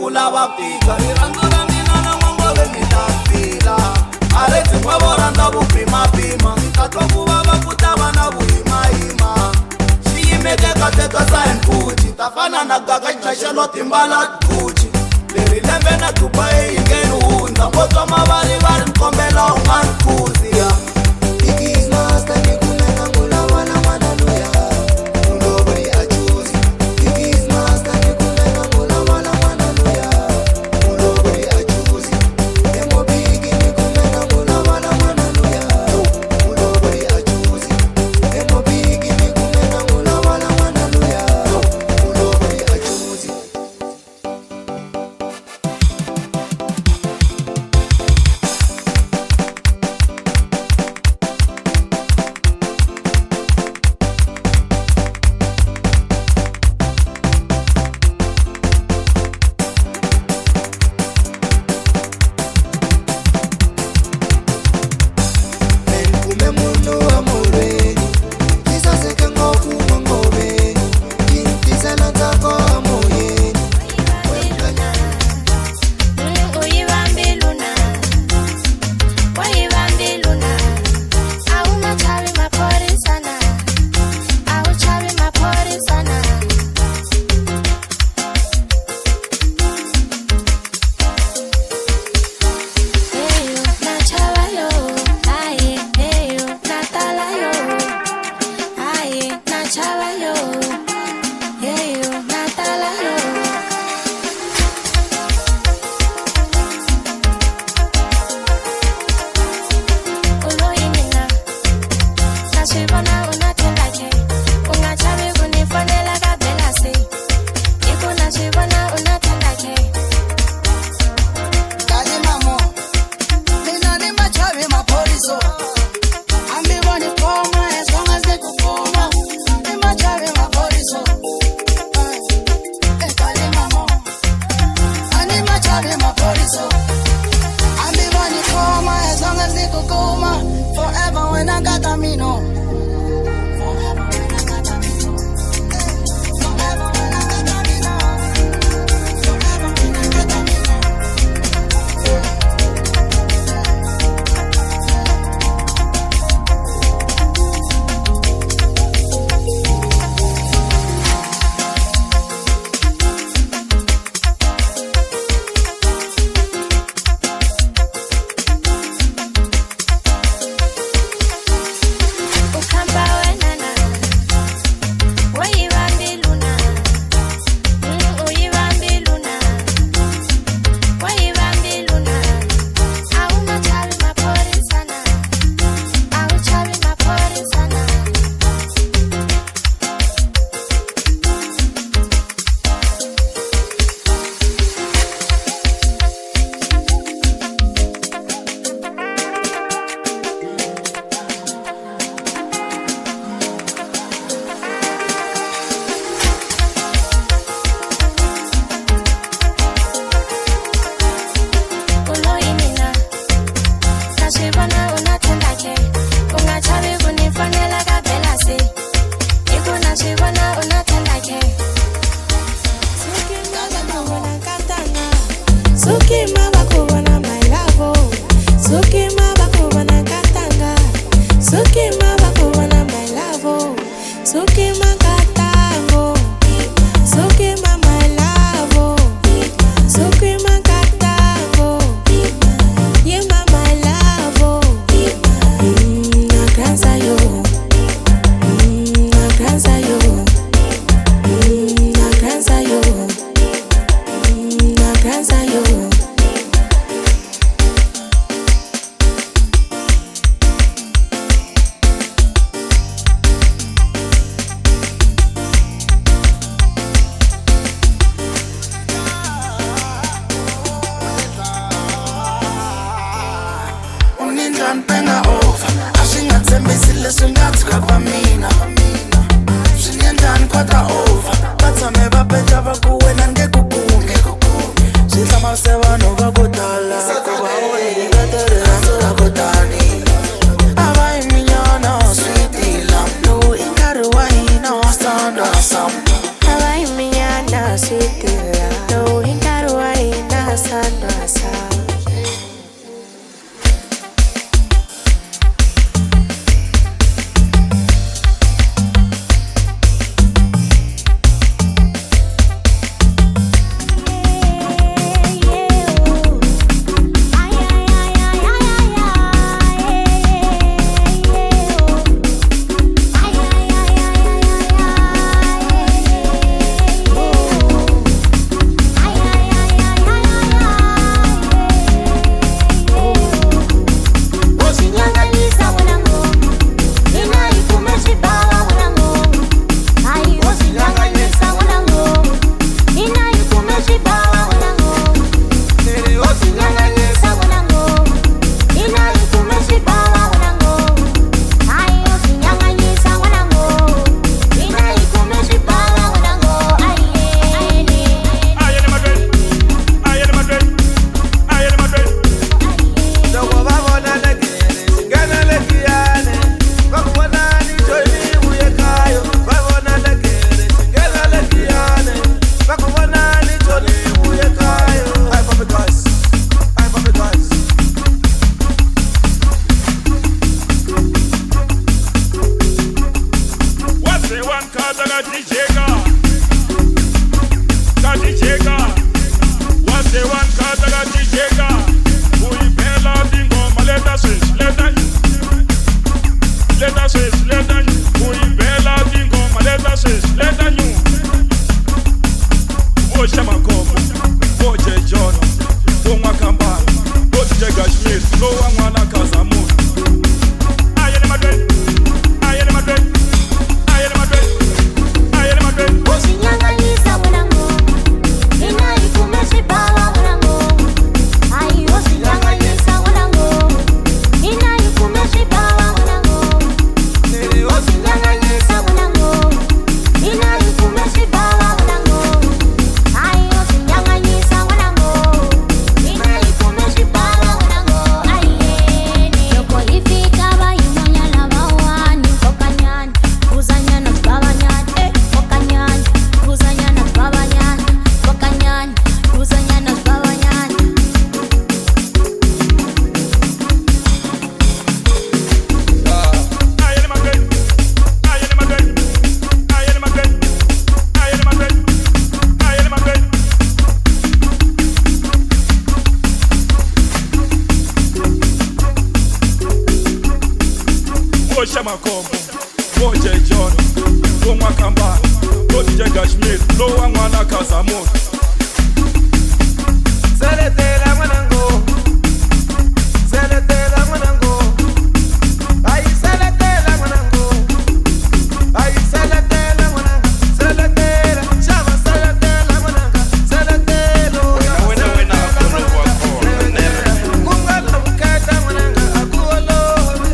Kula wapi Tafana na gaga chashelo timbala Gucci Leri lembe na Dubai ingeni hunza Mboto mabari bari mkombela ungankuzi ya Iki is lost and you kumena mula wana manaluya Nobody I choose Iki is lost and you kumena mula wana manaluya Nobody I choose Emo bigi ni kumena mula wana manaluya Nobody I choose Emo bigi ni kumena mula wana manaluya Forever when I got a mino Onwakamba, go DJ Kashmir, no one wanna Kazamu. I am Madrid, I am Madrid, I am Madrid, I am Madrid. Osinyanganyisa mwanangu, inaikumeshipawa mwanangu. Ai, osinyanganyisa mwanangu, inaikumeshipawa mwanangu. Osinyanganyisa mwanangu, inaikumeshipawa mwanangu. Ai, osinyanganyisa mwanangu, inaikumeshipawa mwanangu. Ai, yoko ifika bayimonya na mawani kokanyani, kuzanyana twabanyani, kokanyani, kuzanyana twabanyani, kokanyani, kuzanyana twabanyani. I am Madrid, I am Madrid, I am Madrid, I am Madrid, I am Madrid. Osha Makombo, Boje John, Onwakamba, go DJ Kashmir, no one wanna Kazamu. Seletela mwanangu, seletela mwanangu, ai seletela mwanangu, ai seletela mwanangu, seletela, chama seletela mwanangu, seletelo. Wena akulo wako nere. Kungala mkata mwanangu akuolobi,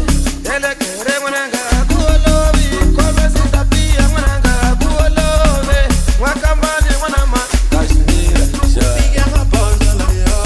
elekere mwanangu akuolobi, kome sitapia mwanangu akuolobi, wakambani mwanama Kashmir, piga maponza la ya.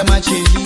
la macheli.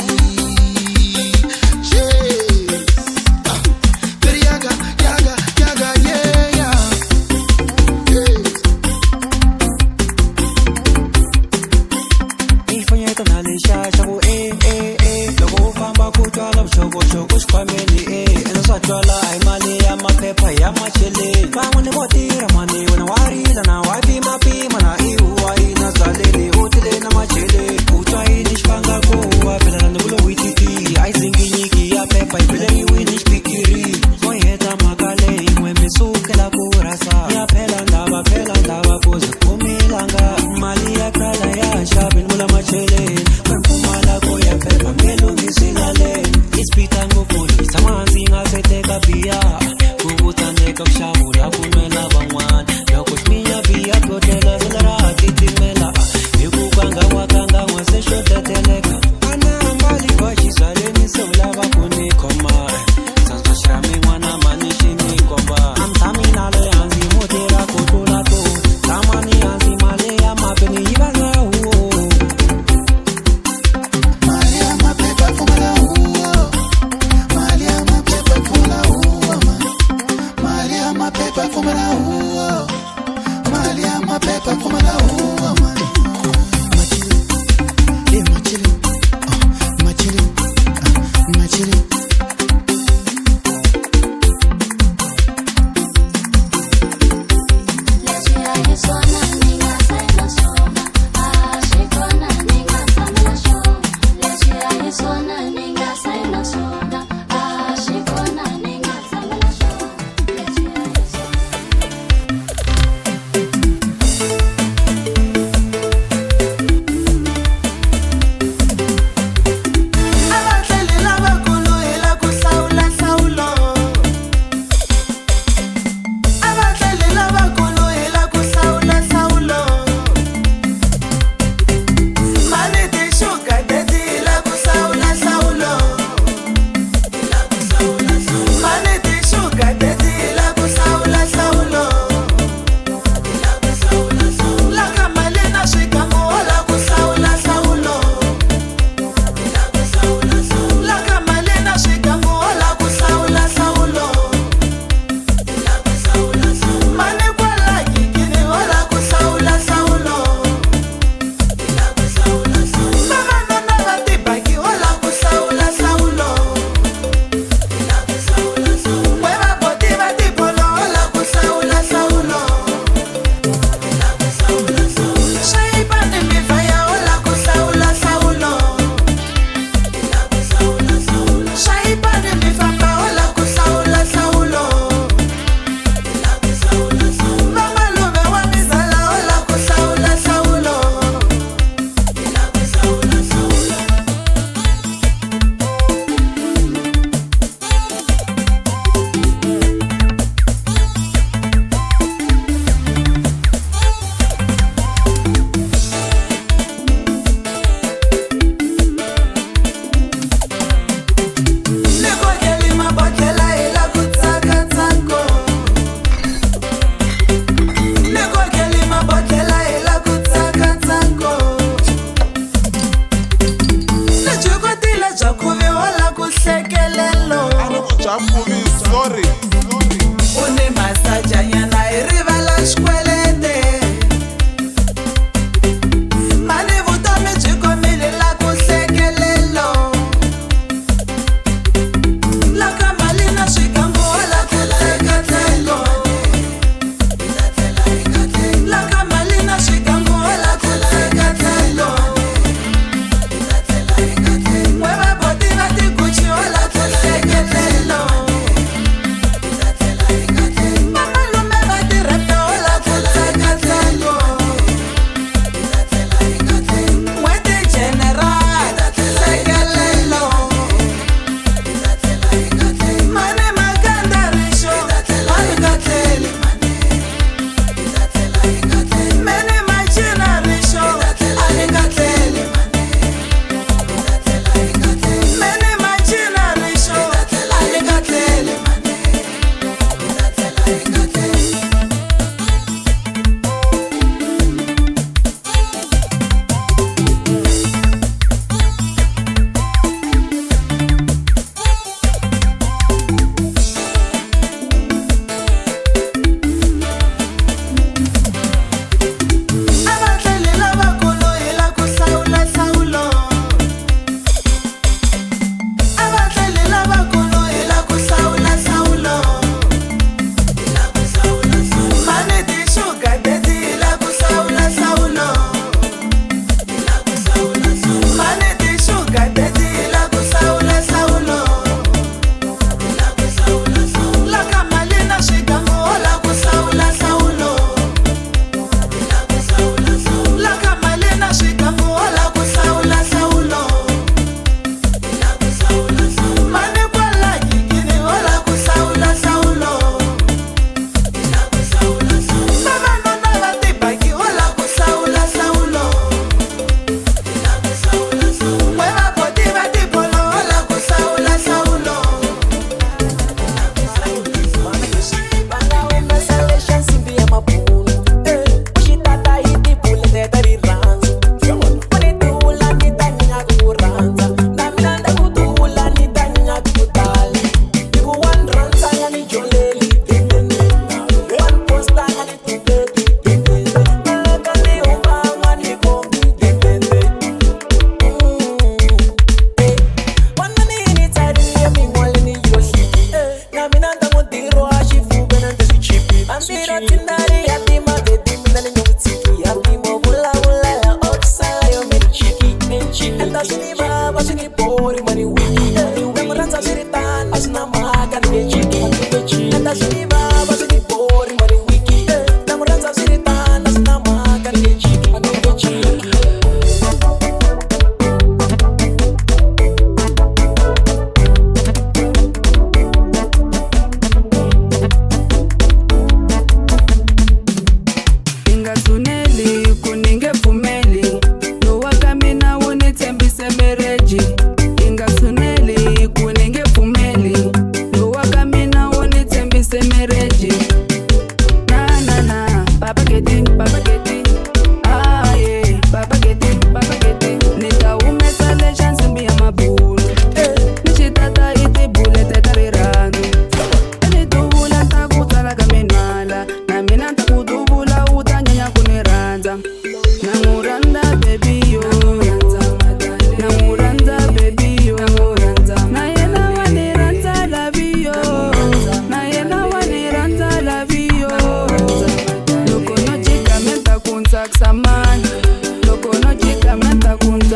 Ispita ngokuli, samanzi ngaseteka bia, kubuta neka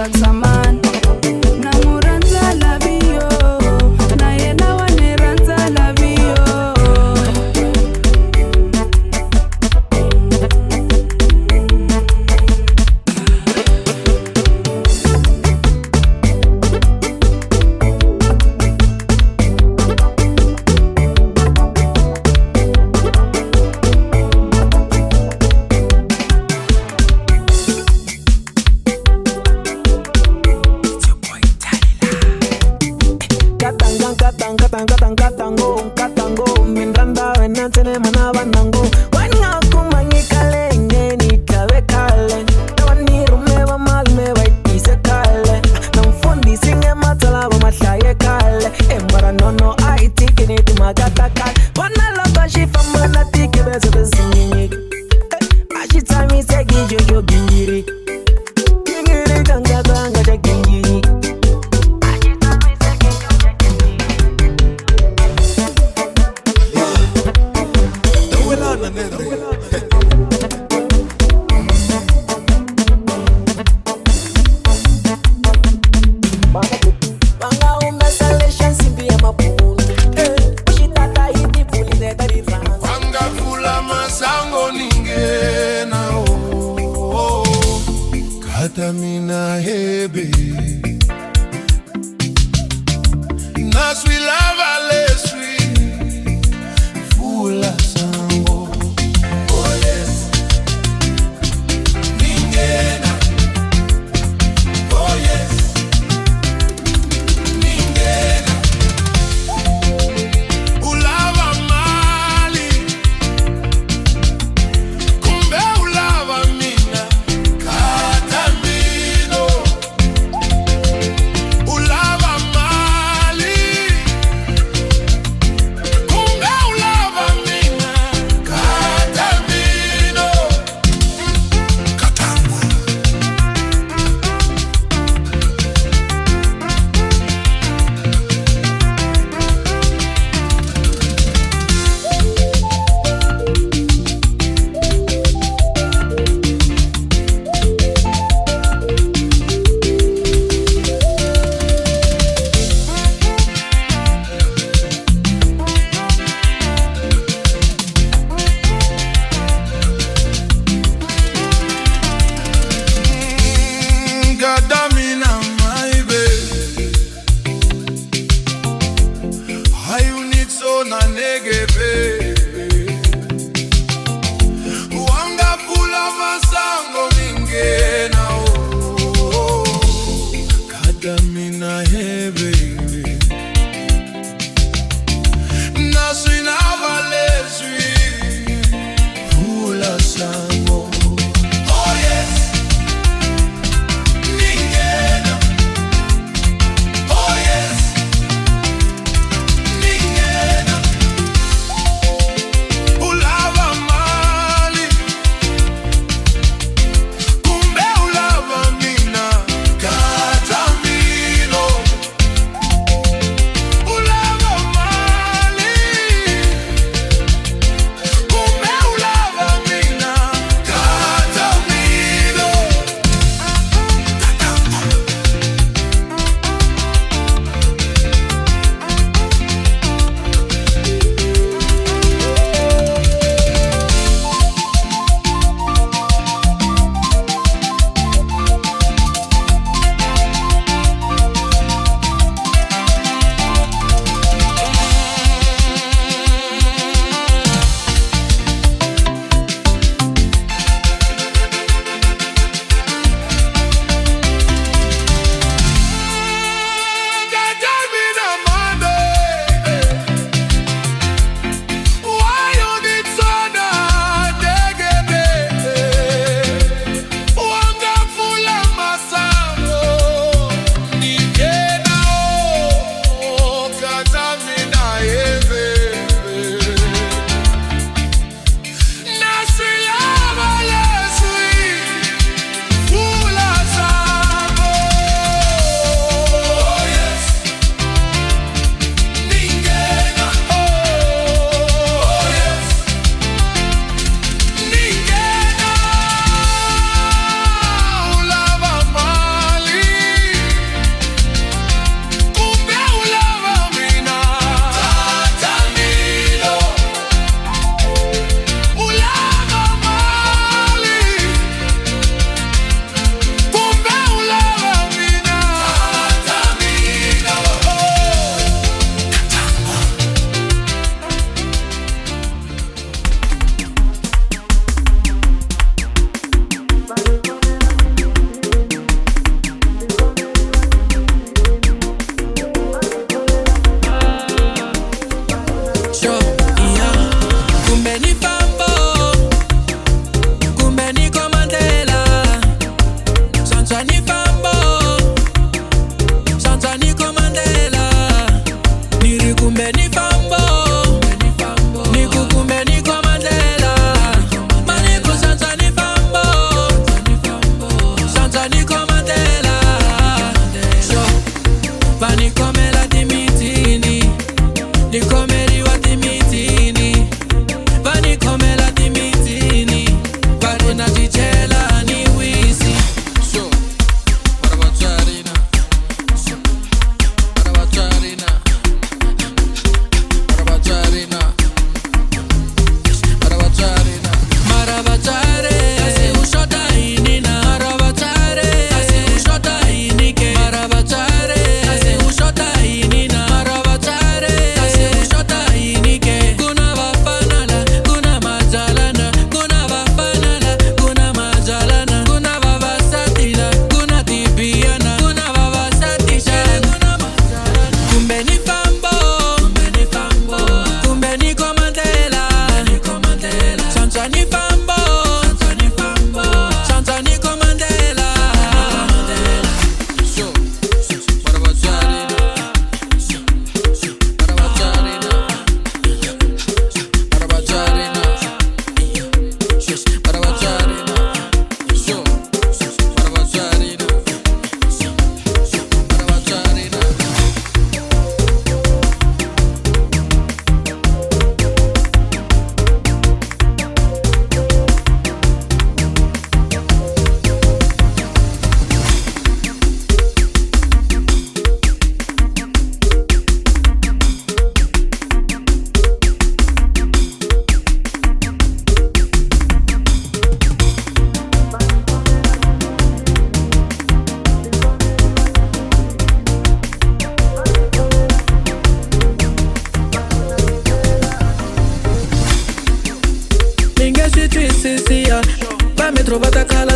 zaksamani namuranza laviyo na yena waneranza laviyo katango minranda wenatene mana banango wanya kumangi kale ngeni tawe kale tawani rume wa malme waitise kale na mfundi singe matala wa matlaye kale embara nono aiti kini tumagata kale wana loko shifa mana tike beso besingi ashitami segi jojo gingiri gingiri tanga tanga ja gingiri Mina hebe Naswi lava leswi Fula sango Oh yes Ningena Oh yes Ningena Ulava mali Kumbe ulava mina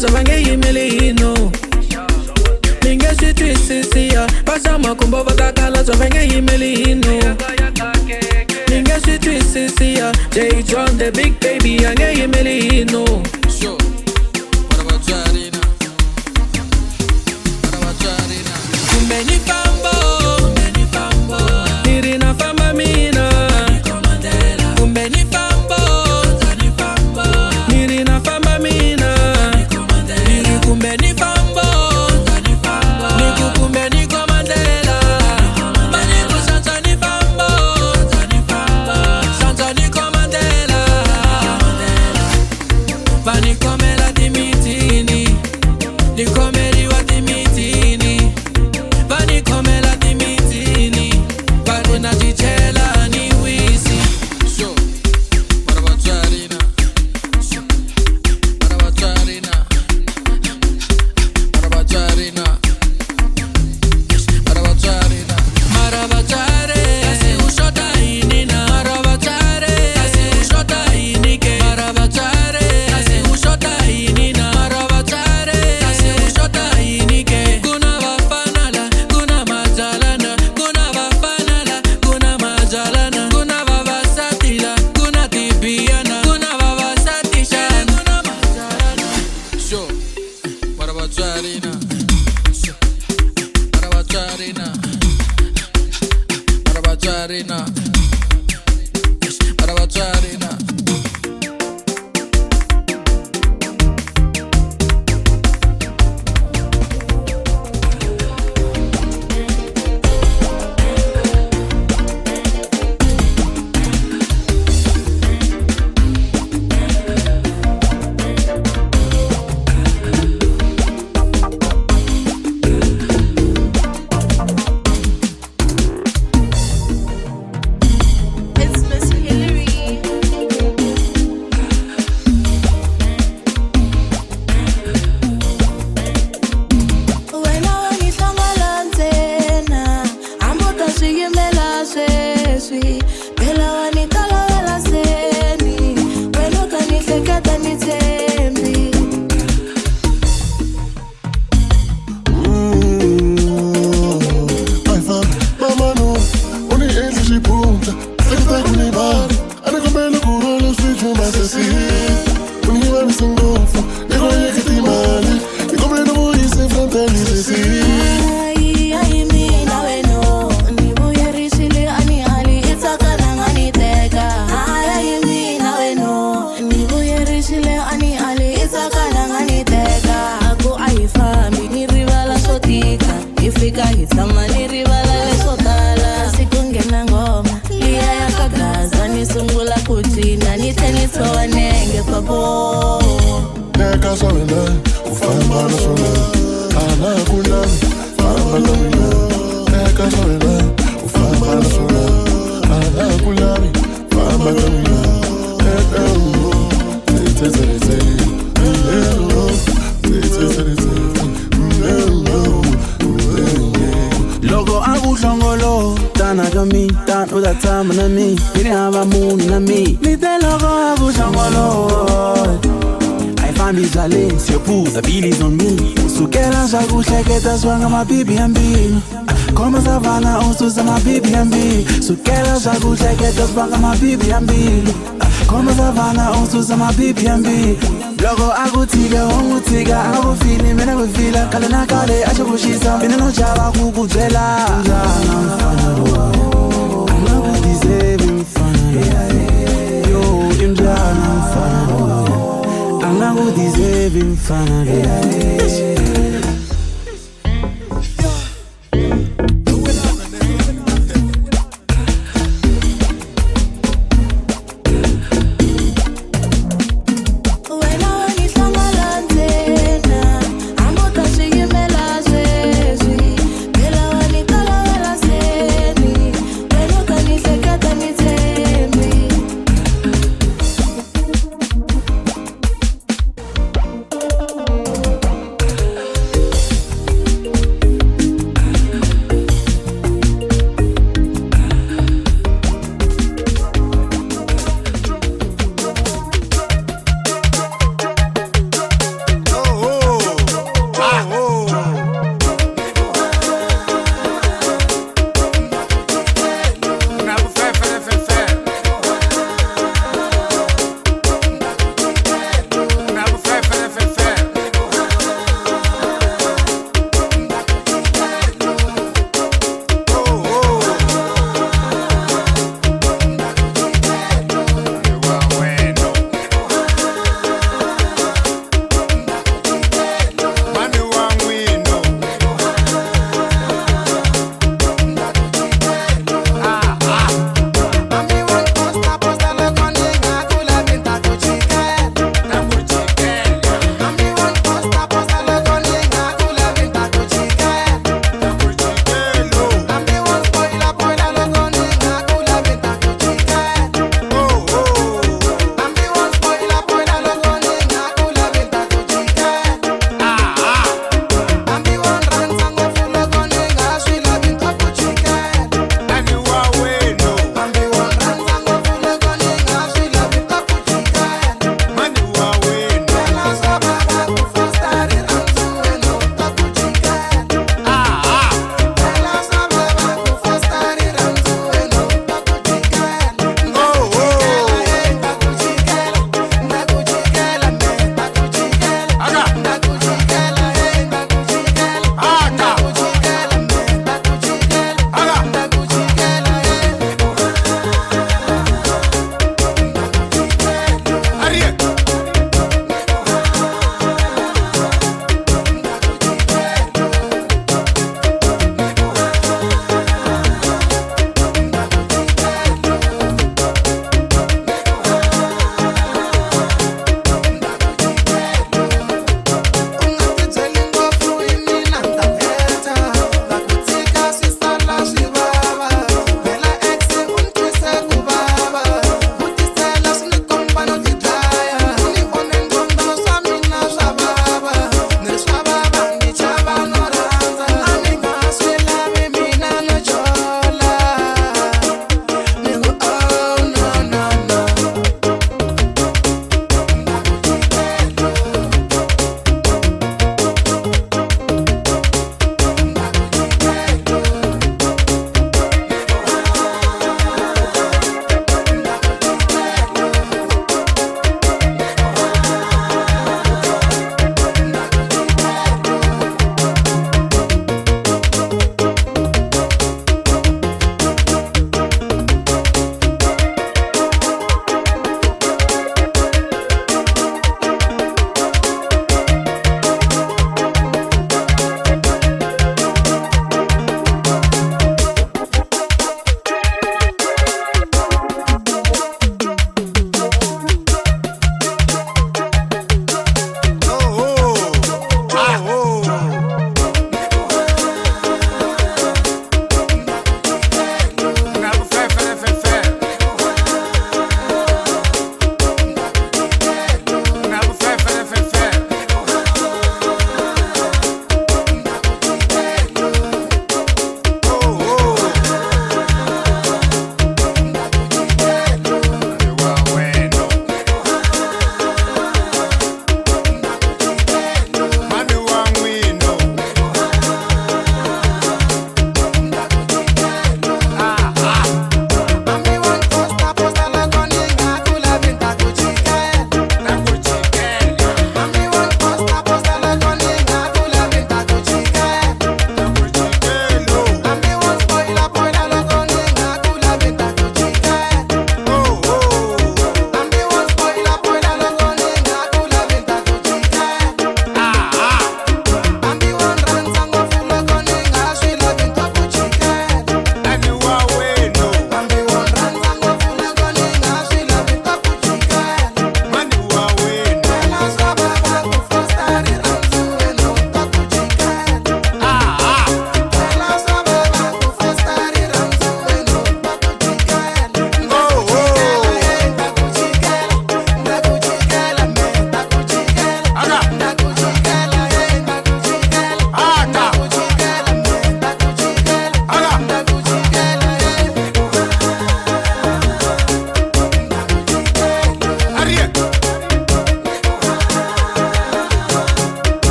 zavange yimelino Ninge sitwisisia Pasa makumbo vatakala zavange yimelino Ninge sitwisisia J. John the big baby ange yimelino Sure. What about Jarina? What about Jarina? Kumeni fambo Nirina famba mina Kumeni fambo Nirina famba mina Kumbeni fambo Niku kumbeni komandela Maniku Santani fambo Santani komandela Pani komela dimitini Ni komeli wa dimitini Pani komela dimitini Pani na jichela ni wisi Sure. What about Jarina? What about Jarina? Marabajarina Marabajare Asi ushota inina Marabajare Asi ushota inike Marabajare Asi ushota inina Marabajare Asi ushota inike Kuna vafanala Kuna majalana Kuna vafanala Kuna majalana Kuna vavasatila Kuna tibiana Kuna vavasatishana Kuna majalana Sure. What about Jarina? What about Jarina? What about Jarina? What about Jarina? It's Miss Hillary. Wena wanihlangalanzena Ambuta swiyimela sweswi Phela wanikalavela seni Wena utanihleketa nitshembi Ai fam, mama no, uni enzi xipunta Sekta kuni bari, ane kombela kurolo switchu masasi Uni wavisa ngopfu, nikoyeketi mali Nikombela vuyise frontali sesi Ai mina weno Nivuyerisile ani ali Itakana ngani teka Ai mina weno Nivuyerisile ani ali Itakana ngani teka Aku aifambi nirivala sotika Ifika hitama nirivala lesotala Sikungena ngoma Liya yakagaza nisungula kutina Nitenitoa nenge papo Neka sawela, ufamba na sola Ana kunami, famba na mina Neka sawela, ufamba na sola Ana kunami, famba na mina Neka uo, tete Logo akuhlongolo Tana kami, tan udatsama na mi Niri hava muni na mi Nite logo akuhlongolo Ai fambi zale, siyopuza bilis on me Sukela zakuhleketa swanga mabibi ambili Koma savana usuza mabibi ambili Sukela zakuhleketa swanga mabibi ambili Koma savana usuza mabibi ambili Logo akutika, ongutika, akufili, mina kufila Kale na kale, asho kushisa, mina no java kukujela Njana mfana roho, anakudeserve mfana Yo, imjana mfana roho, anakudeserve mfana roho Wena wanihlangalanzena Ambuta swiyimela sweswi Phela wanikalavela seni Wena utanihleketa nitshembi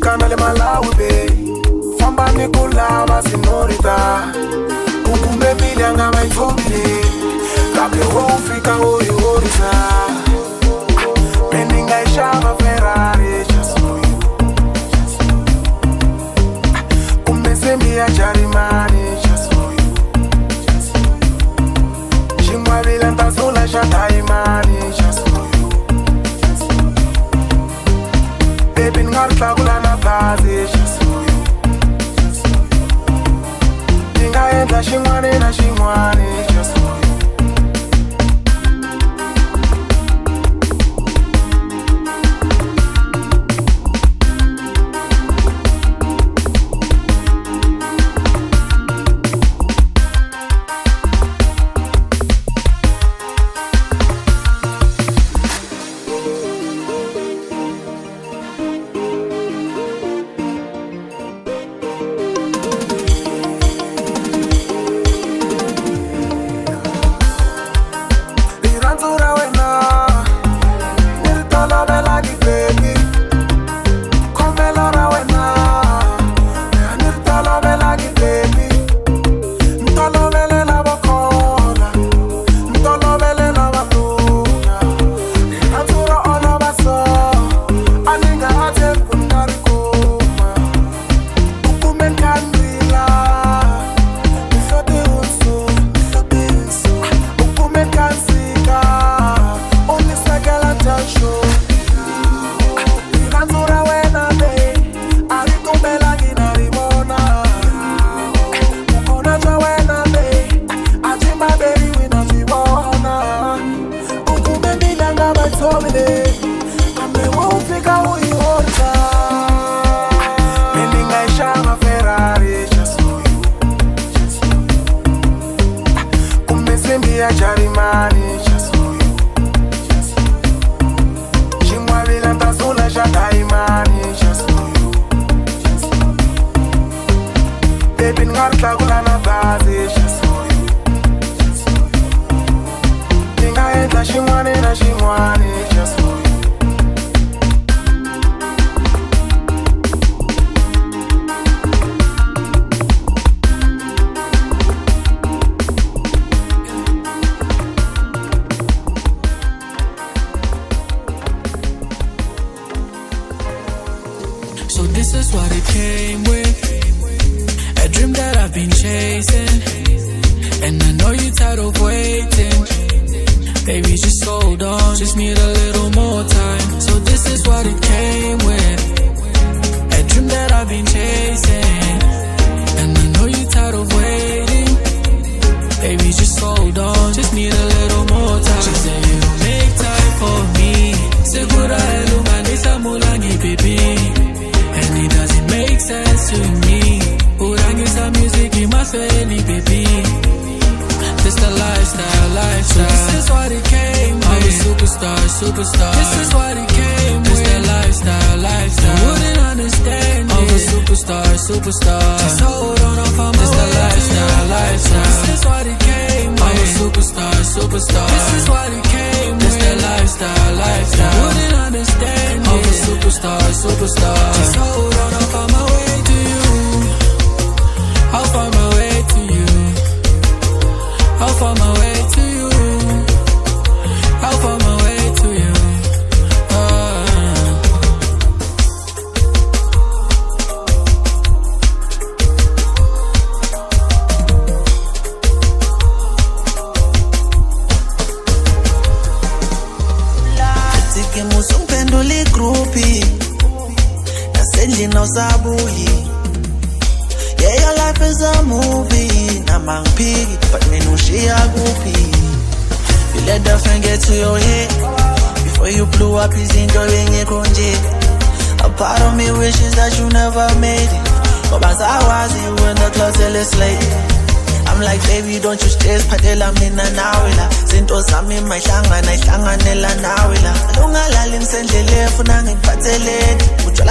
Africana le Malawi Bay Famba ni kulava senorita Ukume mili anga maitobile Kape wofika uyorisa Meninga ishama Ferrari just for you Umezembi ya jarimani just for you Shingwa vile ntazula shataimani just for you Baby ngartla kulana plazi just for you Ningaenda shingwane na shingwane just for you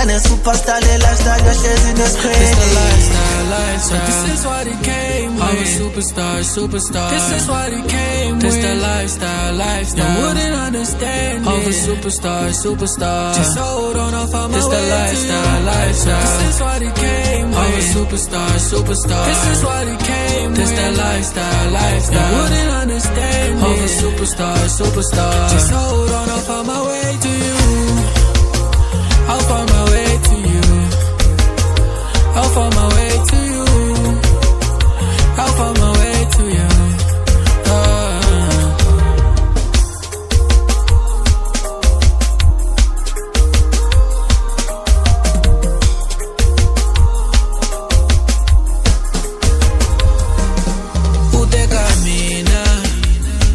When a superstar, the lifestyle, your shares in the screen. It's the lifestyle. This is what he came with. I'm a superstar. This is what he came with. It's the lifestyle. You wouldn't understand it. I'm a superstar. Just hold on, I'll find my way. It's the lifestyle. This is what he came with. I'm a superstar. This is what he came with. It's the lifestyle. You wouldn't understand it. I'm a superstar. Just hold on, I'll find my way to you. I'll find my way to you. I'll find my way to you. I'll find my way to you. Uteka mina,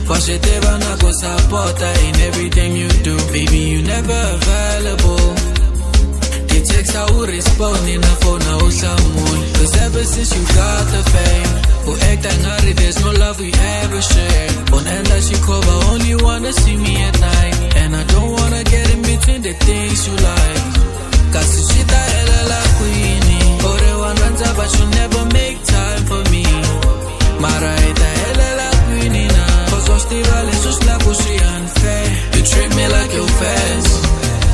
positive na go support in everything you do. Baby, you never available. The text I will respond in a phone I will someone. Cause ever since you got the fame, who act angry, there's no love we ever share. On end that she cover, only wanna see me at night. And I don't wanna get in between the things you like. Cause she da hella la queenie. Everyone runs up but you never make time for me. Mara da hella la queenie now. Cause what's the value just like what she unfair. You treat me like your fans.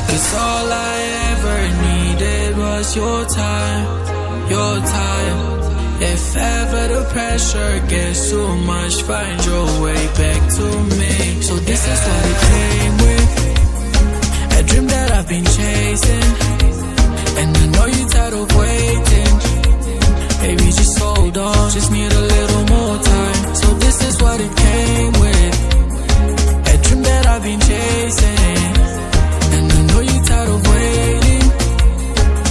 Cause all I ever needed was your time. If ever the pressure gets too much, find your way back to me. So this is what it came with. A dream that I've been chasing, and I know you're tired of waiting. Baby, just hold on, just need a little more time. So this is what it came with. A dream that I've been chasing, and I know you're tired of waiting.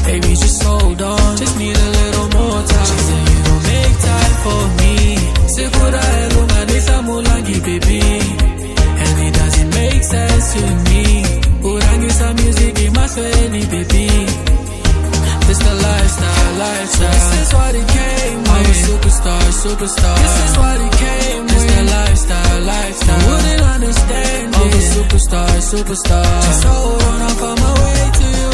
Baby, just hold on, just need a little more time. She said you don't make time for me. Sikura elunga nisamulangi baby, and it doesn't make sense to me. Urangi some music in my sweni baby. This the lifestyle. This is what it came with. I'm a superstar. This is what it came with. This the lifestyle. You wouldn't understand it. I'm a superstar. Just hold on, I'll find my way to you.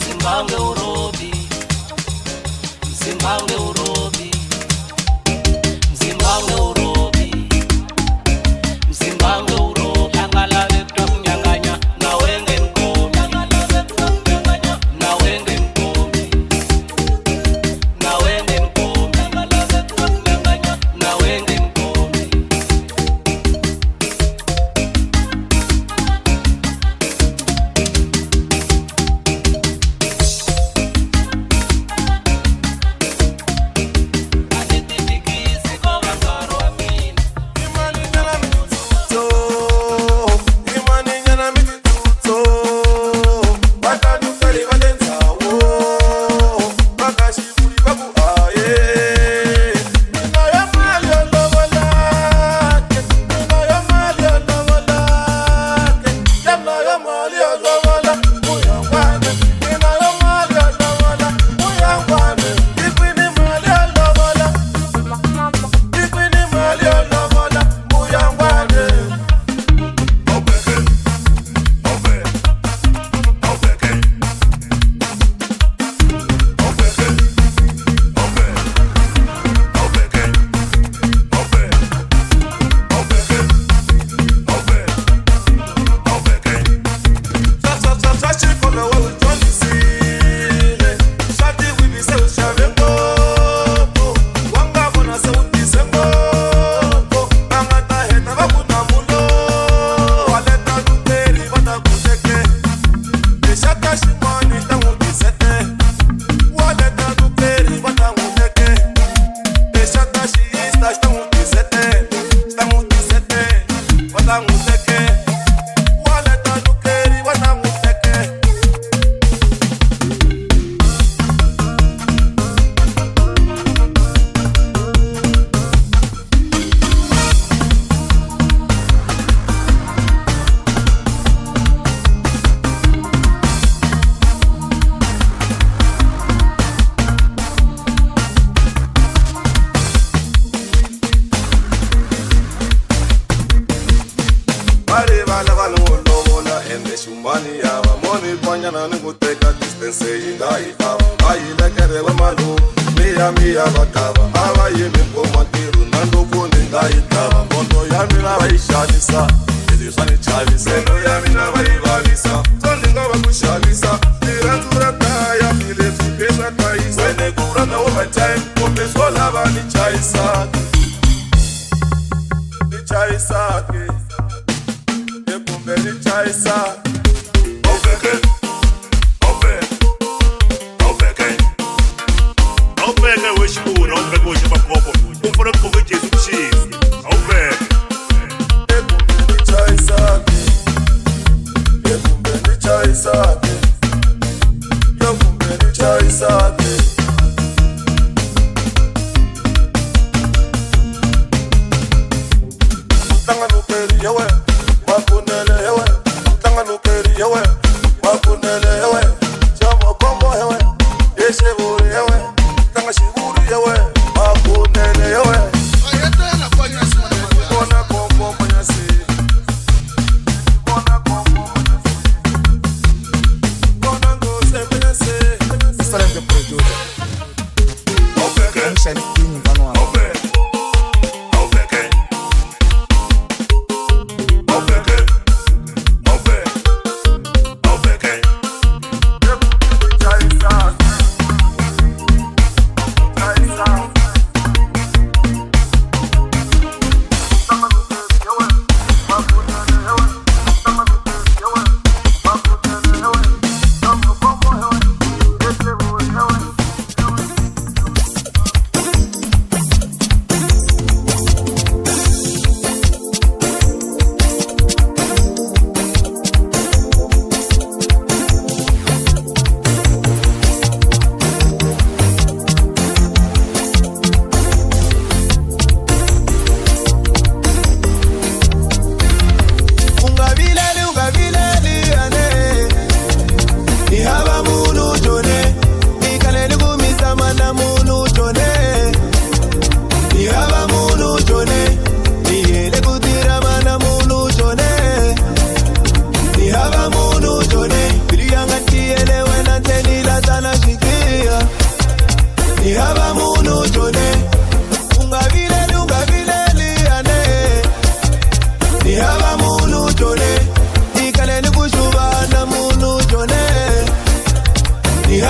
Mzimbange urobi, Mzimbange urobi, Mzimbange urobi, Mzimbange urobi. Angalabe kunyanganya nawenge nkomi, nawenge nkomi, nawenge nkomi, nawenge nkomi. Excelente producer.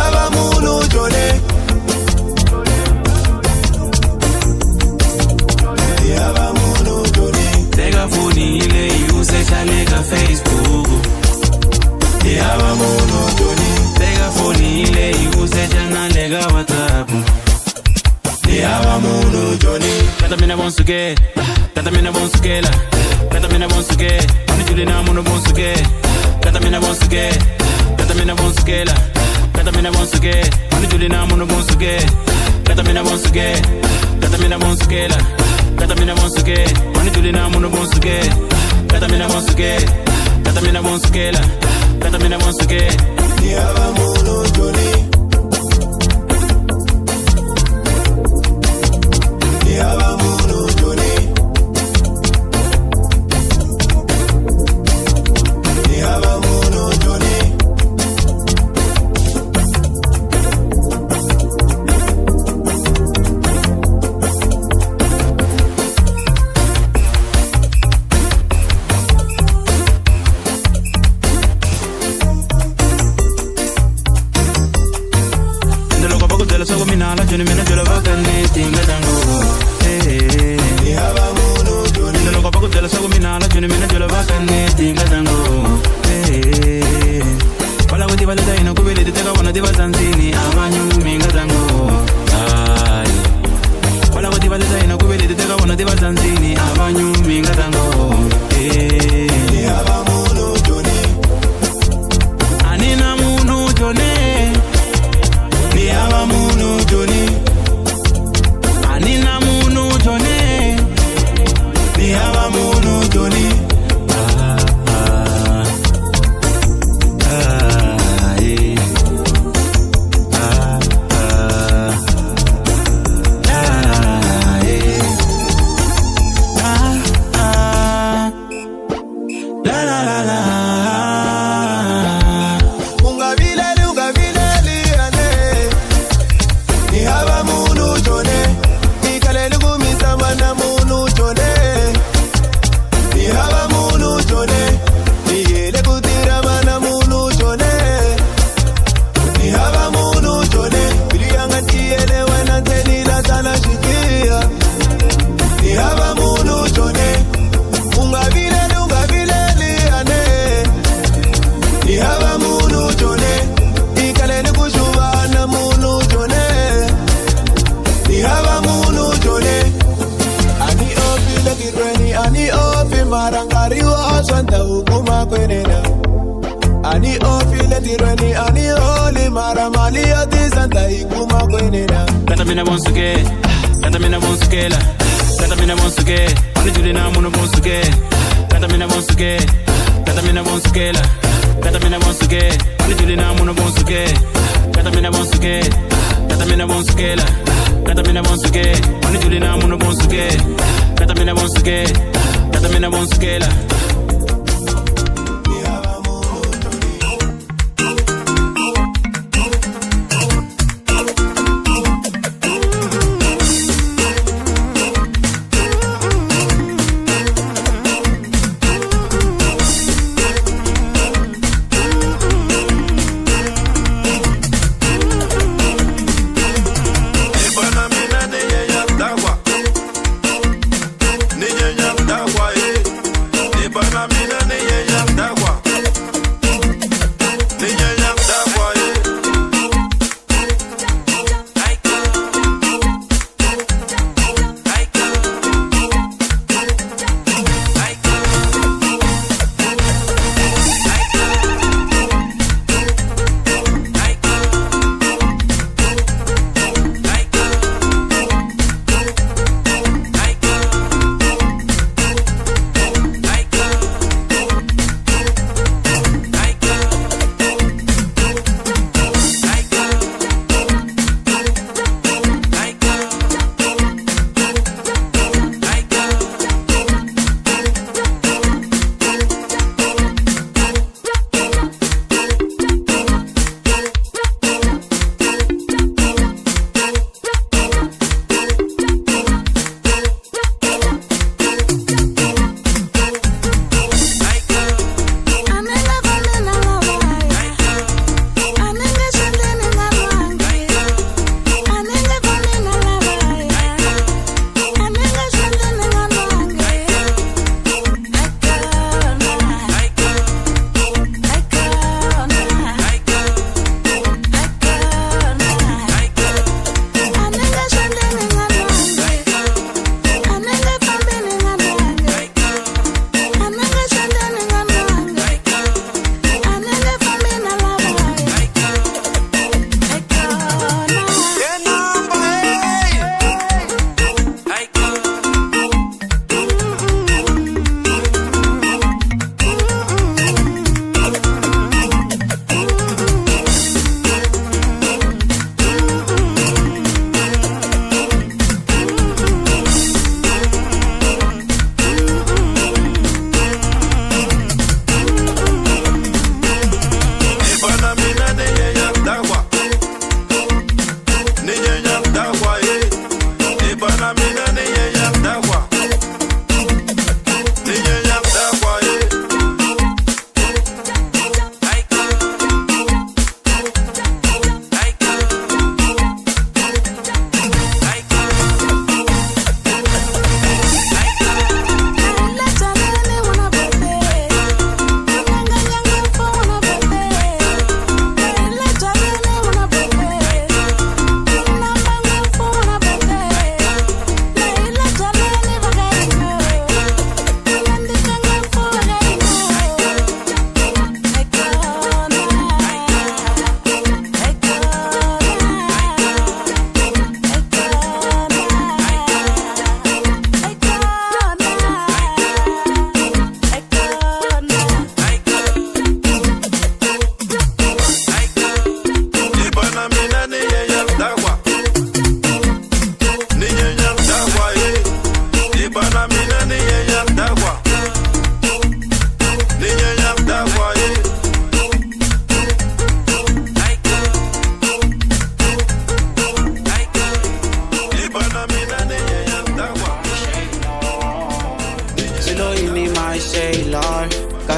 Yaba munu jone. Yaba munu jone. Tega phone ile use chalega Facebook. Yaba munu jone. Tega phone ile use chalega WhatsApp. Yaba munu jone. Kata mina bonsuke, kata mina bonsukela, kata mina bonsuke, ani julina munu bonsuke, kata mina bonsuke, kata mina bonsukela, kata mina bonsuke, ani julina munu bonsuke, kata mina bonsuke, kata mina bonsukela, kata mina bonsuke, ani julina munu bonsuke, kata mina bonsuke, kata mina bonsukela, kata mina bonsuke. Yaba munu jone. Yaba munu jone. Yaba munu jone. Ndelo kwa bagu dela sogo minala joni mina jola vakane tinga tango. Yaba munu jone. Ndelo kwa bagu dela sogo minala joni mina jola vakane tinga tango. Wala kuti vale daina kubele diteka wana diva zanzini abanyu minga tango. Wala kuti vale daina kubele diteka wana diva zanzini abanyu minga tango. Yaba munu jone. Anina munu jone. Yaba munu jone. Anina munu jone. Yaba munu jone. Ani ofile tirweni ani oli maramali ati santa ikuma kwenena. Kata mina bonsuke, kata mina bonsukela, kata mina bonsuke, ani julina munu bonsuke, kata mina bonsuke, kata mina bonsukela, kata mina bonsuke, ani julina munu bonsuke, kata mina bonsuke, kata mina bonsukela, kata mina bonsuke, ani julina munu bonsuke, kata mina bonsuke, kata mina bonsukela. Ni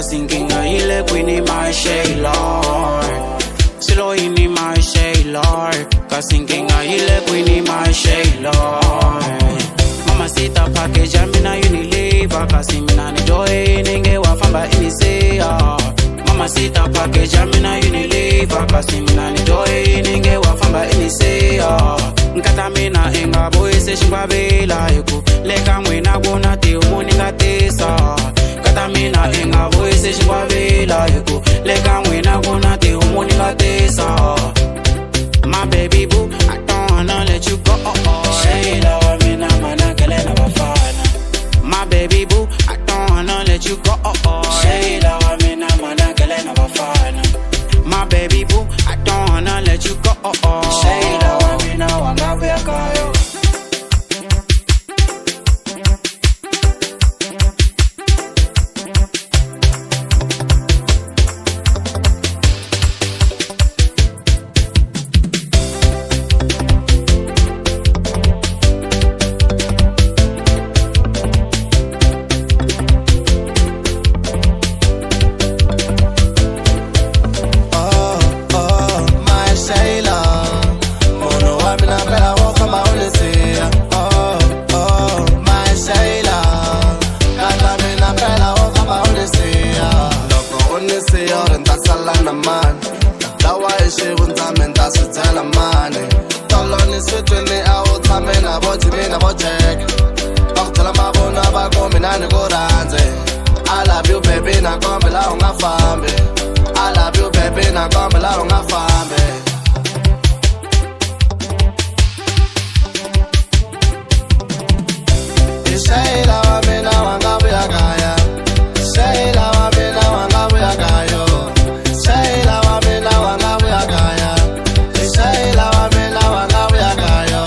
kasinkinga ile kwini my shailor silo ini my shailor kasinkinga ile kwini my shailor mama sita package amina Unilever kasimina ni joy ninge wafamba inisea mama sita package amina Unilever kasimina ni joy ninge wafamba inisea nkata mina inga boyse shingwabela eko leka mwena gona te umoni ngatesa kata mina inga boyse shingwabela eko leka mwena gona te umoni ngatesa my baby boo I don't wanna let you go Sheila wa mina manakele na wafana my baby boo I don't wanna let you go Sheila wa mina manakele na wafana my baby boo I don't wanna let you go Sheila wa mina wangabe yakayo I love you baby na kombe la ungafambe I love you baby na kombe la ungafambe Sheila wa mina wangabe yakaya Sheila wa mina wangabe yakayo Sheila wa mina wangabe yakaya Sheila wa mina wangabe yakayo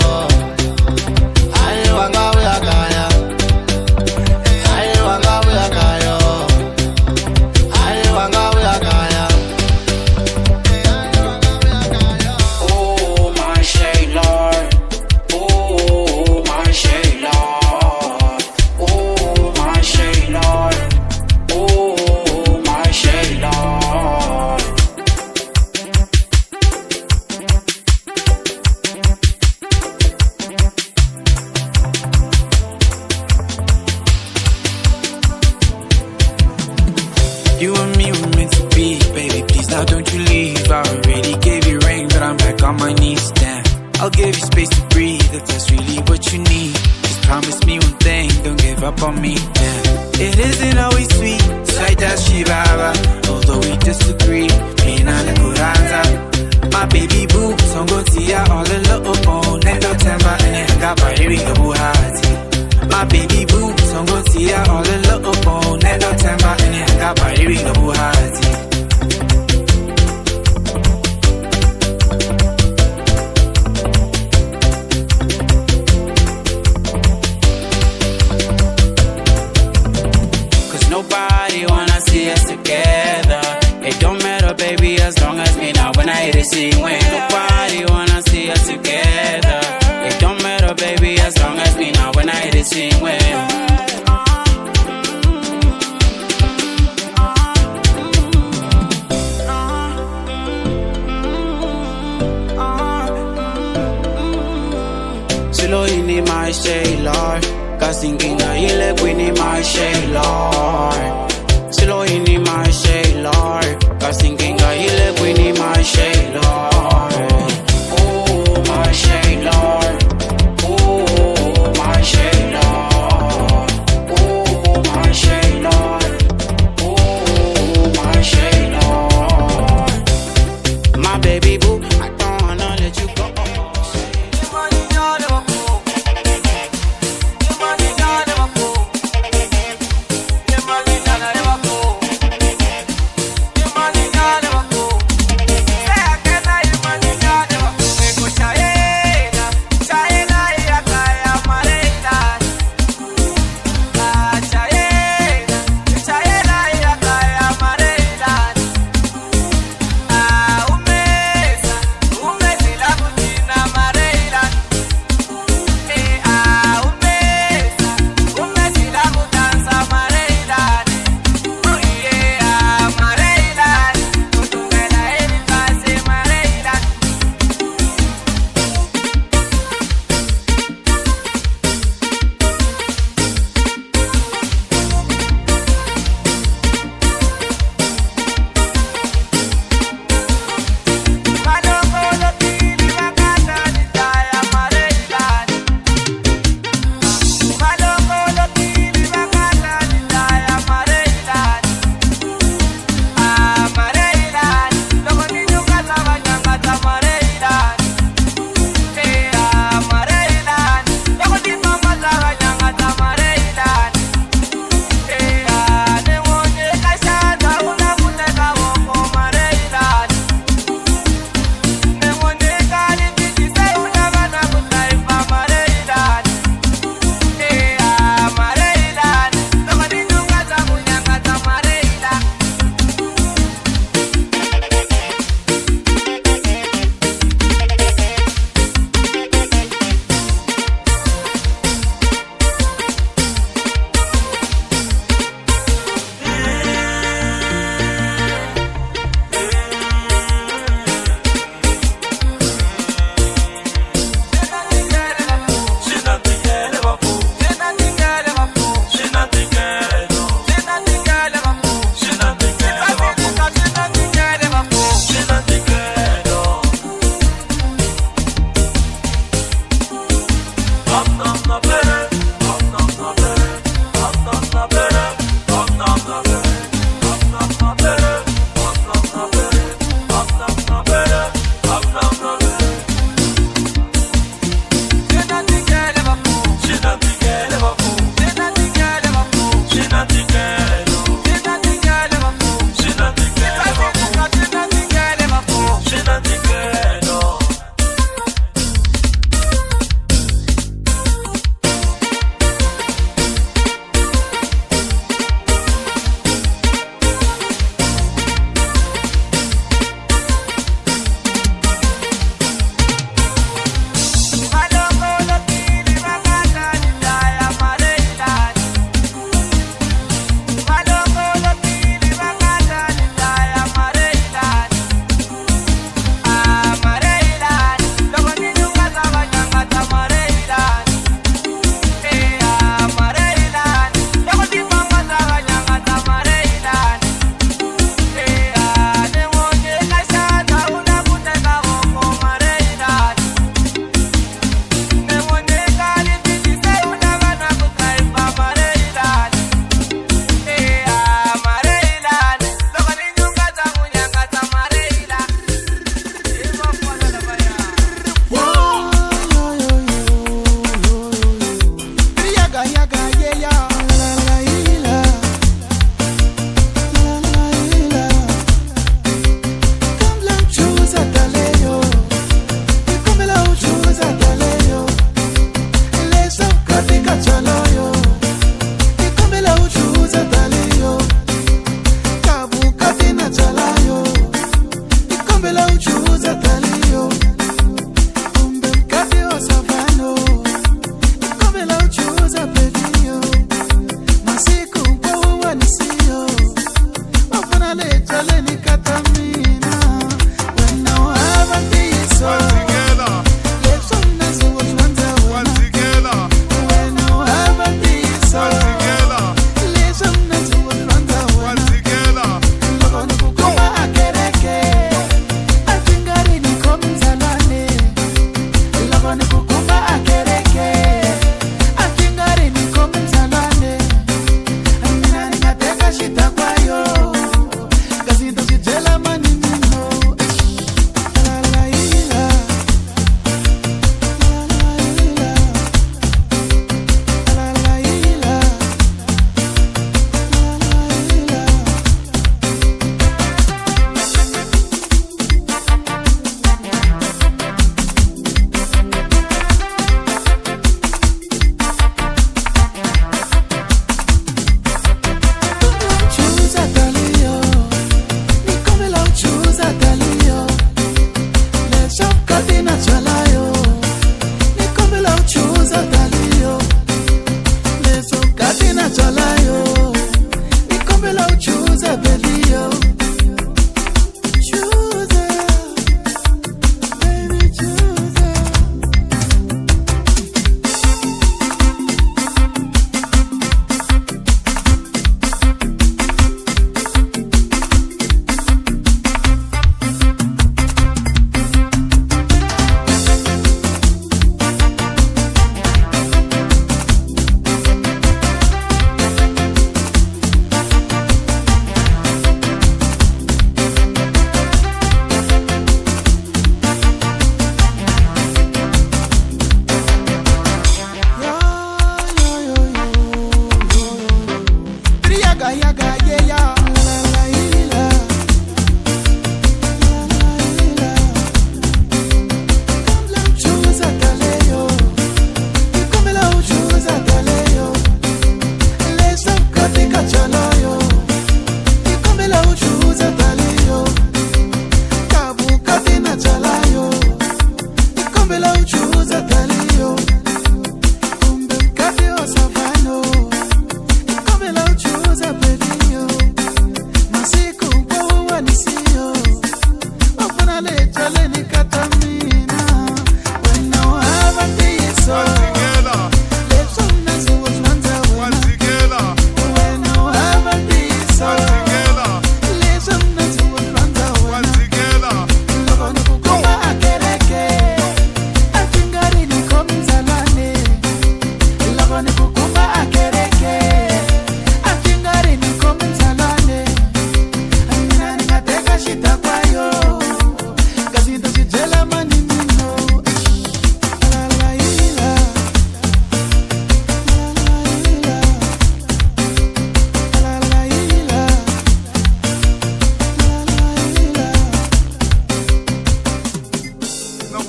Ayi wangabe yakaya Ayi wangabe yakayo Ayi wangabe yakaya oh my Sheila oh my Sheila oh my Sheila oh my Sheila You and me were meant to be, baby, please now don't you leave. I already gave you ring, but I'm back on my knees, damn. I'll give you space to breathe if that's really what you need. Just promise me one thing, don't give up on me, damn. It isn't always sweet, like that shibaba. Although we disagree, pain on the kuranza. My baby boo, songo tia all alone. Nendo temba ene hangapa hiringa buhati. My baby boo, songo tia all alone. Nendo temba ene hangapa hiringa buhati. Nobody wanna see us together. It don't matter, baby, as long as me now when I hear the sing when nobody wanna see us together. It don't matter, baby, as long as me now when I hear the sing when. Silo ini my shailor kasinkinga ile kwini my shailor silo ini my shailor kasinkinga ile kwini my shailor oh my shailor oh my shailor oh my shailor oh my shailor my baby boo I don't wanna let you go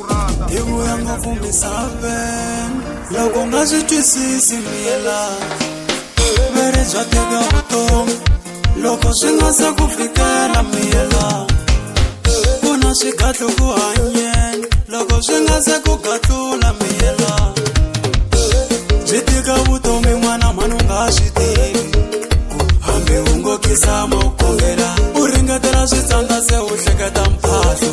rhandza hi vuya ngopfu misaveni loko nga swi twisisi miyelana veri bya teka vutomi loko swi nga se ku fikela miyelana ku na swikahle ku hanyeni loko swi nga se ku katlula miyelana byi tika vutomi n'wana mhani u nga swi tivi hambi u ngo kisama u khongela u ringetela switsandza se u hleketa mphahlo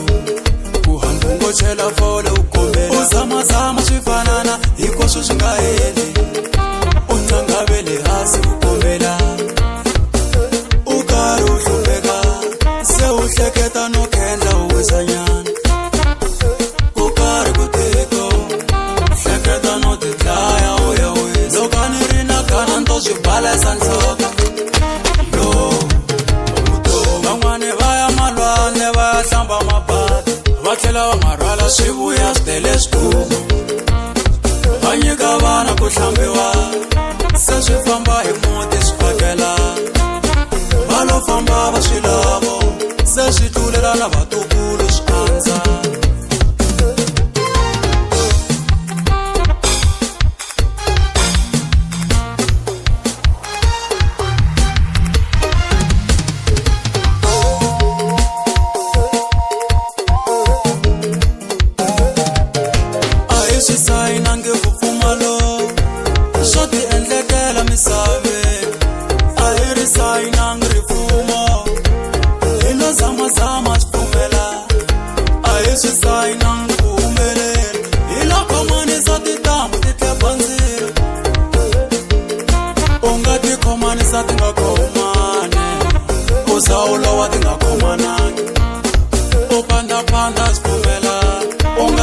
ku hambi u ngo chela fole u kombela u zamazama swi fanana hinkwaswo swi nga heli u ntangavele hansi u kombela u karhi u hlupheka se u hleketa no khendla u wisanyana u karhi ku tiko hleketa no tidlaya u ya wisa loko a ni ri na gana nto swi balesa nhloko van'wani va ya malwandle va ya hlamba mabati va tlhela va nga rhwala swi vuya swi tele swigubu va nyika vana ku hlambiwa se swi famba hi muti swi phakela va lo famba va swi lavo se swi tlulela na vatukulu swi andza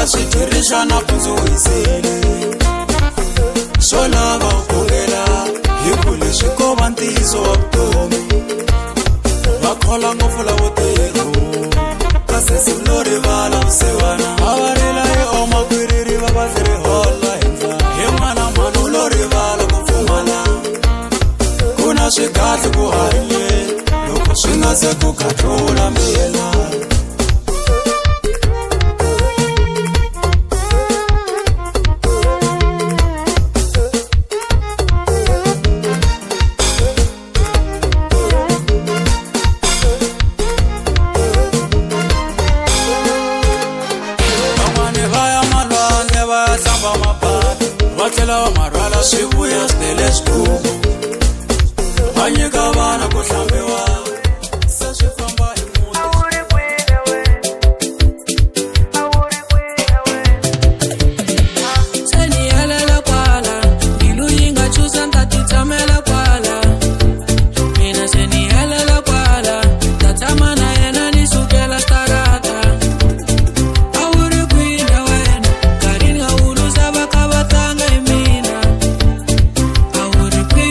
switirhixana pundzuwisile swo lava u khongela hi ku leswi ko va ntiyiso wa vutomi va khola ngopfu lavo tero kasi siku lo rivala vusiwana va va rila hi omakwiriri va va ri hola hi ndlala hi n'wana mhani u lo rivala ku pfumala ku na swi kahle ku hanye loko swi nga se ku katlula miyelana va tlhela va marhwala swi vuya swi tele swigubu va nyika vana ku hlambiwa se swi famba hi muti se ni helela kwala mbilu yi nga chuza nta ti tshamela kwala mina se ni helela kwala ta tshama na yena ni sukela starata a wu ri kwini wena nkarhi nga wu luza va ka va tlanga hi mina a wu ri kwini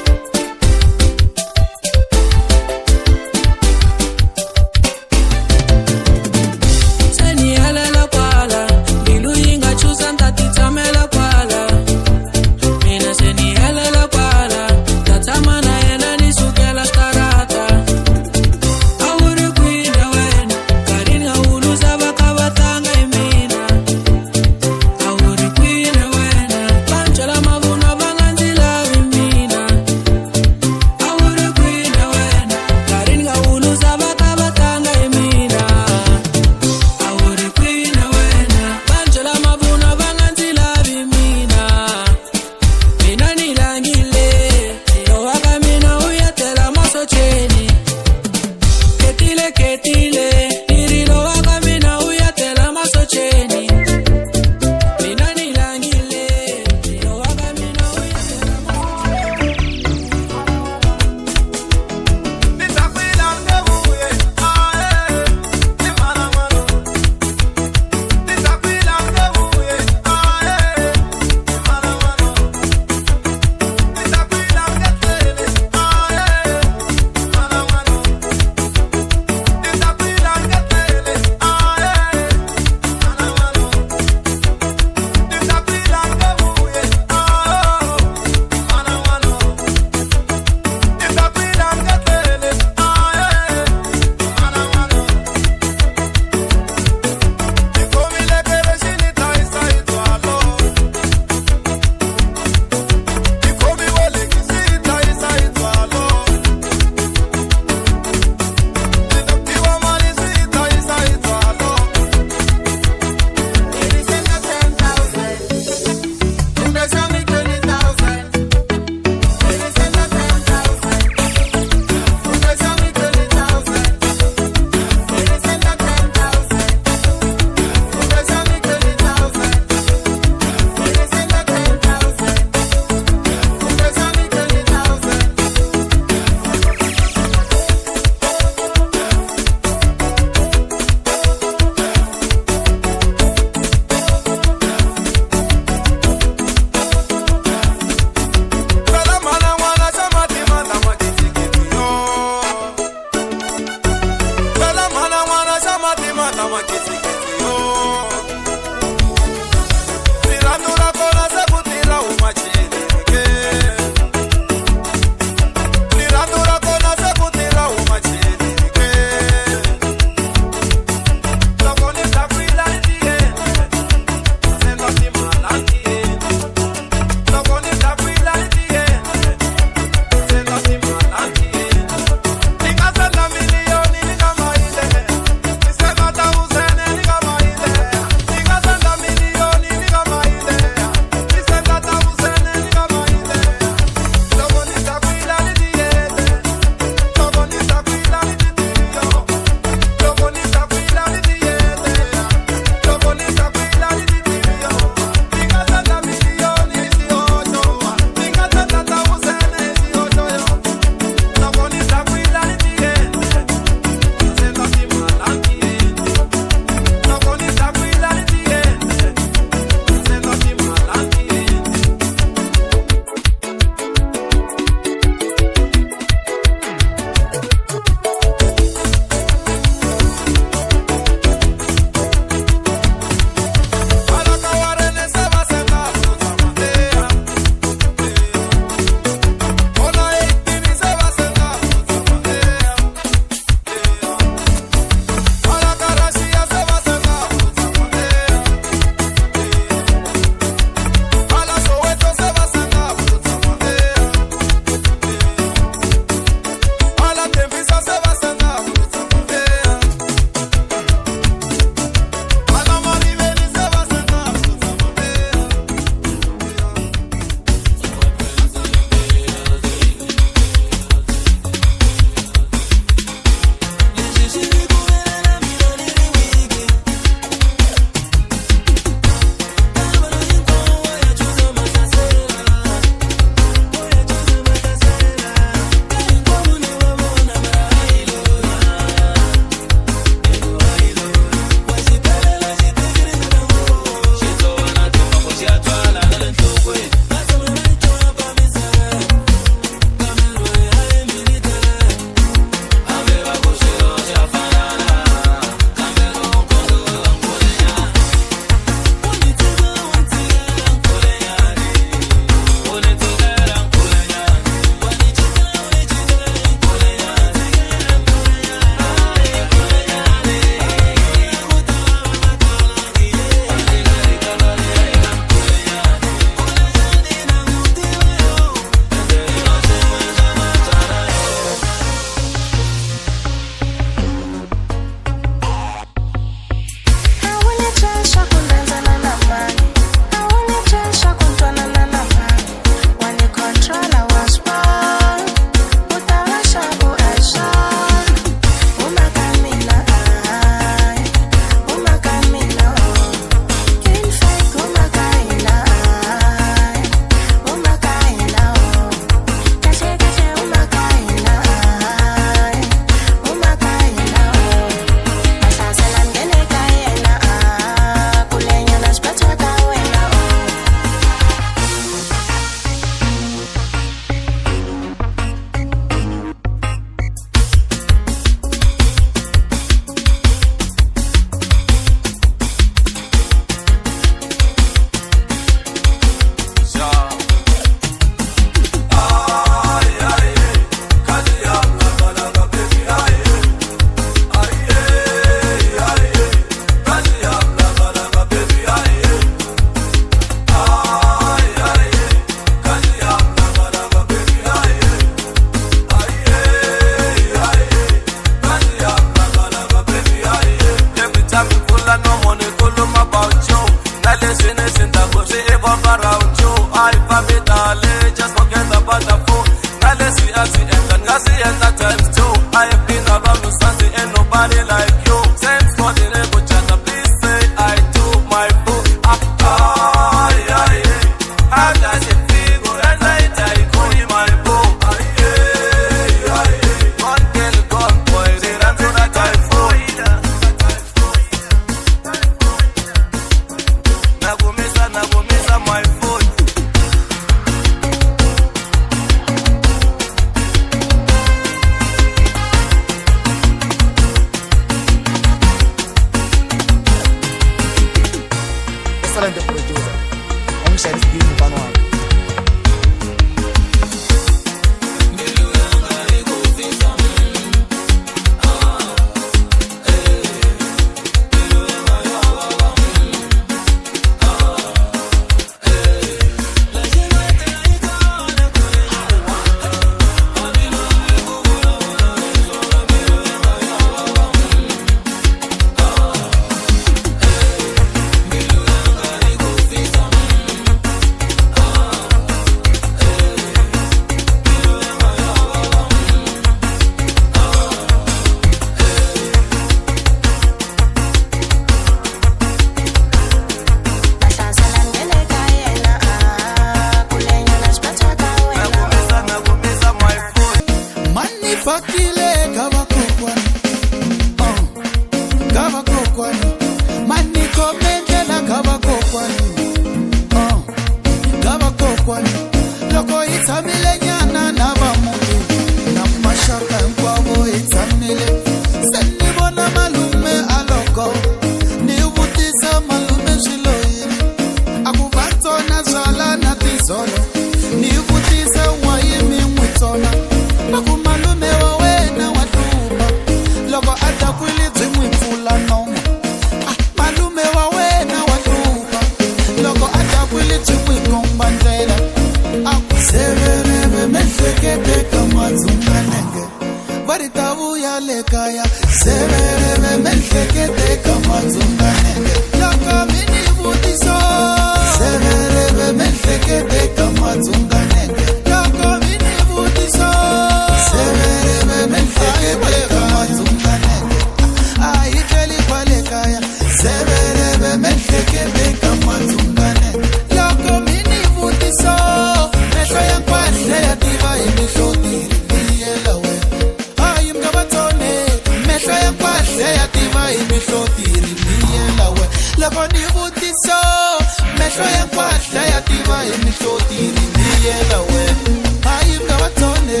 emihlotini miyela wena hayi mngabathone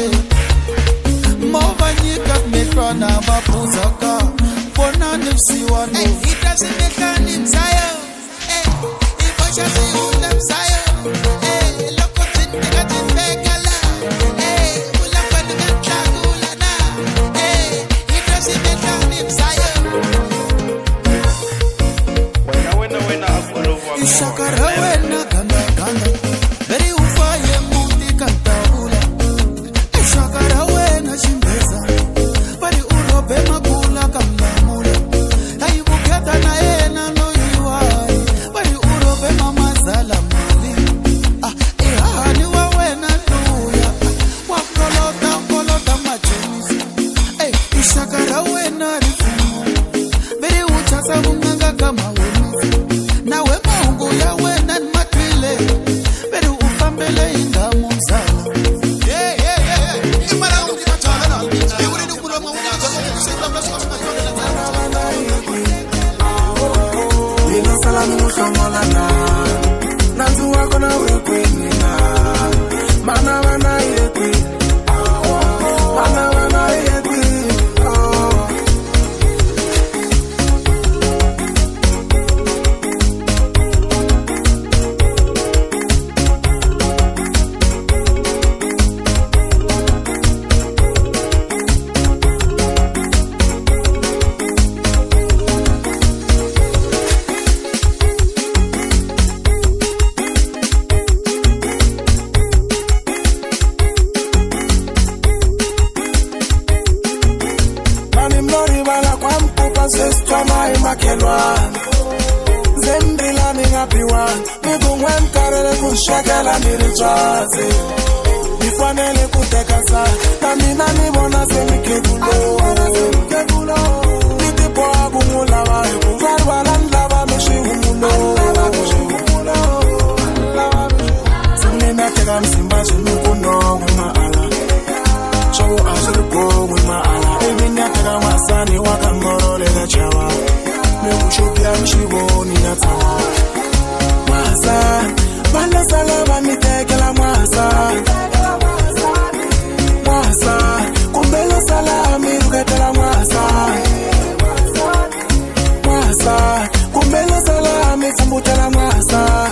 mobanyika mehlwana baphuzaka bonani busiwano itasemehlani mzayo ibosha ziunda mzayo lokho tindikatinbekala ulakwani katlakula na itasemehlani mzayo wena akhuluma ishakara wena ganda veri ufaye muti kantabula ishakara wena chimbeza veri urobe makula kamlamula ayibuketa na yena noyiwayi veri urobe mamazala mali ihahani wa wena luya wakolota majemisi ishakara wena rifumo veri uchasa vunganga kama wemisi nawe mungu ya wena ni matwile veri ufambele indamu mzala Salamu muhlongolana nanzu wako na wekwinina mana yekwi mana yekwi shakala nirichaze nifanele kutekasa na mina nibona semikebulo nitipo agumula wae kuvarvala nlava meshihumulo semnena teka msimba jenukuno wima ala chowo aziriko wima ala emina teka wasani wakamorole na chawa mekushupia mshivo ninatawa wasa Bala salama mitekela mwasa kumbelo salama miruketela mwasa kumbelo salama mifambutela mwasa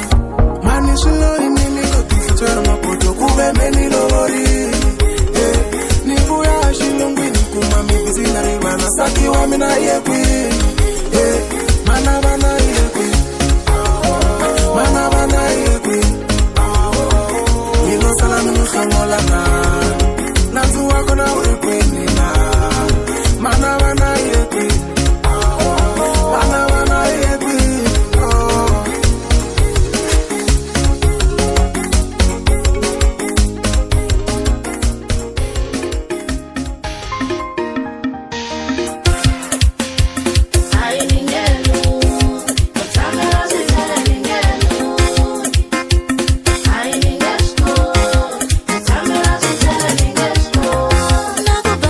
mani shilori mimi kotikichwera mapoto kube meni lori nibuya shilongwini kuma mibizina ribana sakiwa mina yekwi mana bana yekwi Milo salamu muhlongolana nanzu wako na wekwinina mana yekwi Nakupa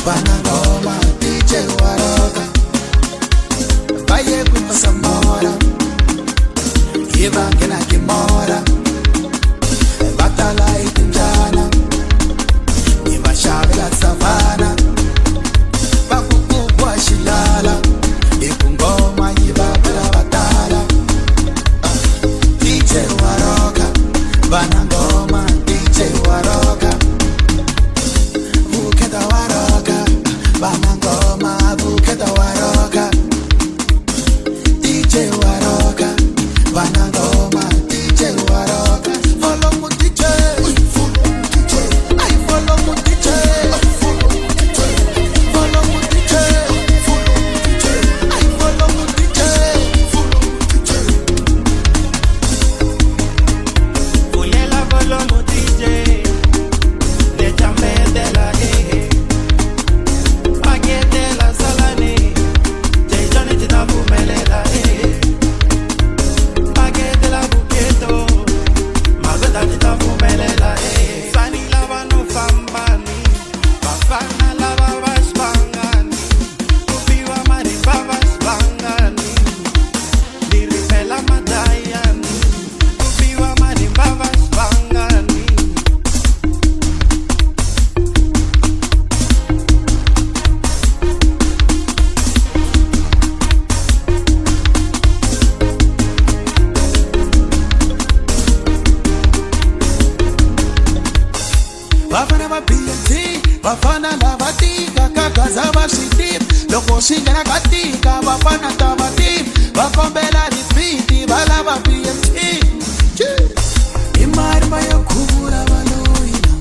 Banangoma DJ Waroka Baye Samora Iba Kena Kimora Batala Itinjana Iba Shabila Savana Bakuku kwa Shilala Ikungoma Iba Bela Batala DJ Waroka Banangoma DJ Waroka Buketa Waroka Banangoma Buketa Waroka DJ Waroka Banangoma DJ Waroka Follow mu DJ I follow mu DJ Follow mu DJ I follow mu DJ Fulela follow mu DJ Le chambe de la Paquete la salane Jason tita bumelela Paquete la buqueto Magota tita bumelela Sani lava no fambani Bafana lava bashbangani Kupiwa mari babashbangani Diripela madayani Kupiwa mari babashbangani Bafana ba BNT Bafana la batika Kakaza ba shitip Loko shinga na katika Bafana tabatip Bakombela ripiti Bala ba BNT Imari bayo kubura baloina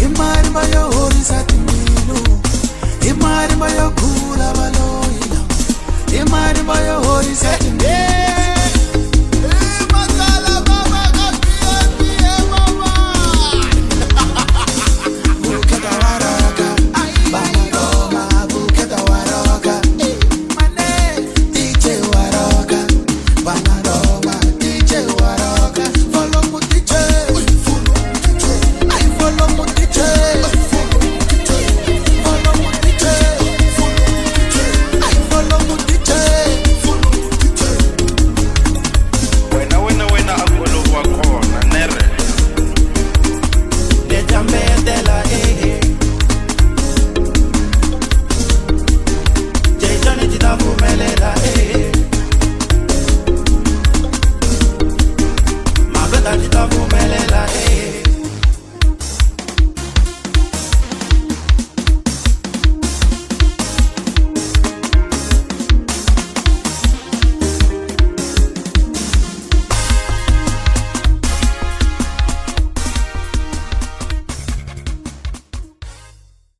Imari bayo horisa timilu Imari bayo kubura baloina Imari bayo horisa timilu Follow mu DJ